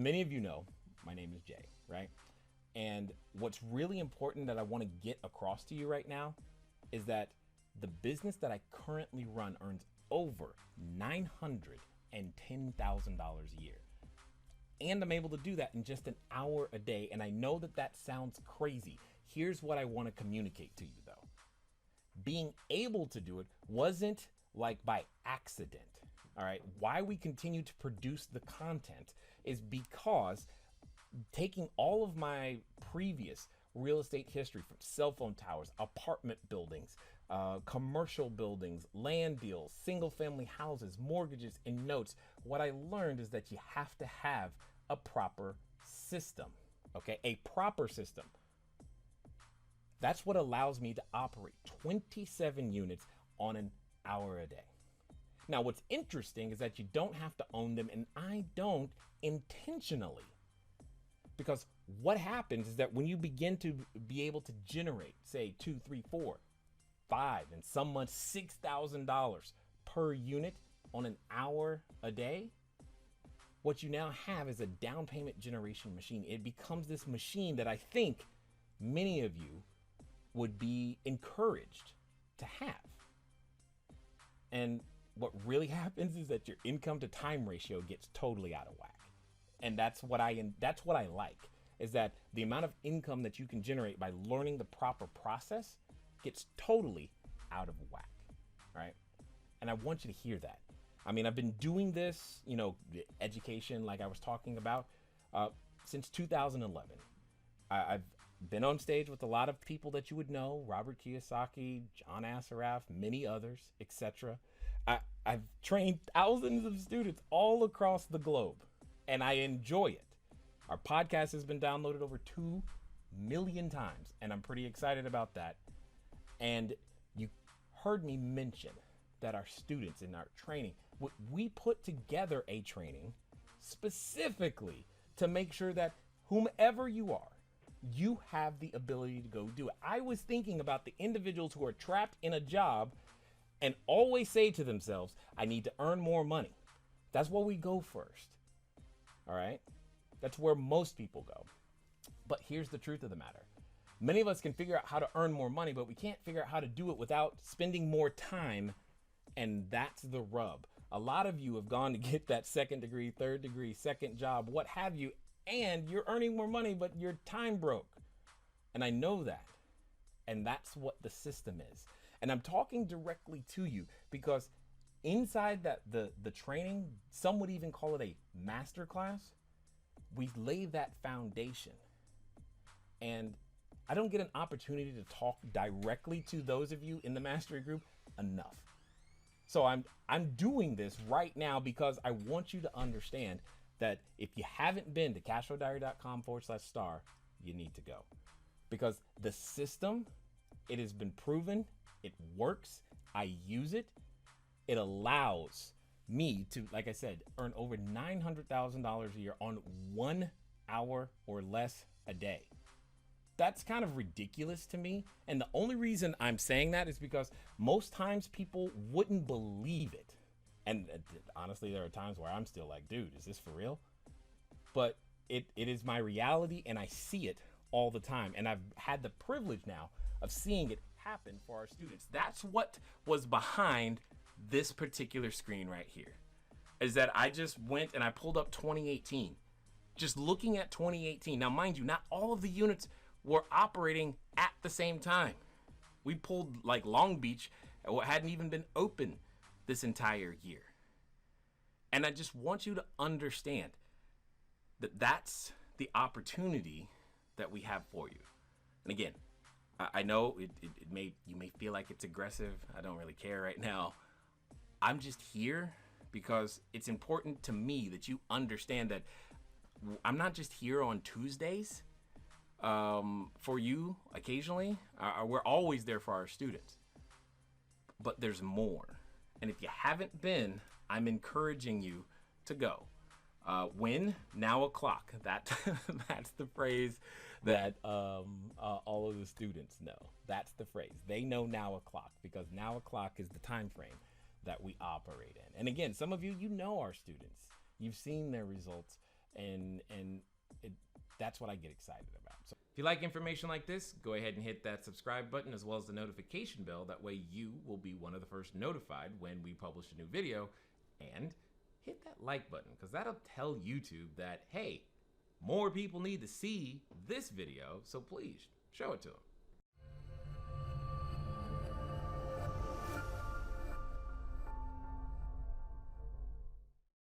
many of you know, my name is Jay, right? And what's really important that I want to get across to you right now is that the business that I currently run earns over $910,000 a year. And I'm able to do that in just an hour a day. And I know that that sounds crazy. Here's what I want to communicate to you though. Being able to do it wasn't like by accident. All right. Why we continue to produce the content is because taking all of my previous real estate history from cell phone towers, apartment buildings, commercial buildings, land deals, single family houses, mortgages, and notes, what I learned is that you have to have a proper system. Okay. A proper system. That's what allows me to operate 27 units on an hour a day. Now, what's interesting is that you don't have to own them, and I don't intentionally. Because what happens is that when you begin to be able to generate, say, 2, 3, 4, 5, and some months $6,000 per unit on an hour a day, what you now have is a down payment generation machine. It becomes this machine that I think many of you would be encouraged to have. And what really happens is that your income to time ratio gets totally out of whack. And that's what I like, is that the amount of income that you can generate by learning the proper process gets totally out of whack, right? And I want you to hear that. I mean, I've been doing this, the education, like I was talking about, since 2011. I've been on stage with a lot of people that you would know, Robert Kiyosaki, John Assaraf, many others, etc. I've trained thousands of students all across the globe, and I enjoy it. Our podcast has been downloaded over 2 million times, and I'm pretty excited about that. And you heard me mention that our students in our training, we put together a training specifically to make sure that whomever you are, you have the ability to go do it. I was thinking about the individuals who are trapped in a job and always say to themselves, I need to earn more money. That's where we go first. All right. That's where most people go. But here's the truth of the matter. Many of us can figure out how to earn more money, but we can't figure out how to do it without spending more time. And that's the rub. A lot of you have gone to get that second degree, third degree, second job, what have you, and you're earning more money, but your time broke. And I know that. And that's what the system is. And I'm talking directly to you because inside that the training, some would even call it a master class. We lay that foundation. And I don't get an opportunity to talk directly to those of you in the mastery group enough. So I'm doing this right now because I want you to understand that if you haven't been to cashflowdiary.com/star, you need to go. Because the system, it has been proven, it works, I use it, it allows me to, like I said, earn over $900,000 a year on 1 hour or less a day. That's kind of ridiculous to me. And the only reason I'm saying that is because most times people wouldn't believe it. And honestly, there are times where I'm still like, dude, is this for real? But it is my reality, and I see it all the time. And I've had the privilege now of seeing it happen for our students. That's what was behind this particular screen right here, is that I just went and I pulled up 2018, just looking at 2018. Now, mind you, not all of the units were operating at the same time. We pulled like Long Beach, hadn't even been open this entire year. And I just want you to understand that that's the opportunity that we have for you. And again, I know you may feel like it's aggressive. I don't really care right now. I'm just here because it's important to me that you understand that I'm not just here on Tuesdays for you occasionally. We're always there for our students. But there's more. And if you haven't been, I'm encouraging you to go. When? Now o'clock. That's the phrase that all of the students know. That's the phrase. They know now o'clock because now o'clock is the time frame that we operate in. And again, some of you know our students. You've seen their results. That's what I get excited about. So if you like information like this, go ahead and hit that subscribe button as well as the notification bell. That way you will be one of the first notified when we publish a new video. And hit that like button, because that'll tell YouTube that, hey, more people need to see this video, so please show it to them.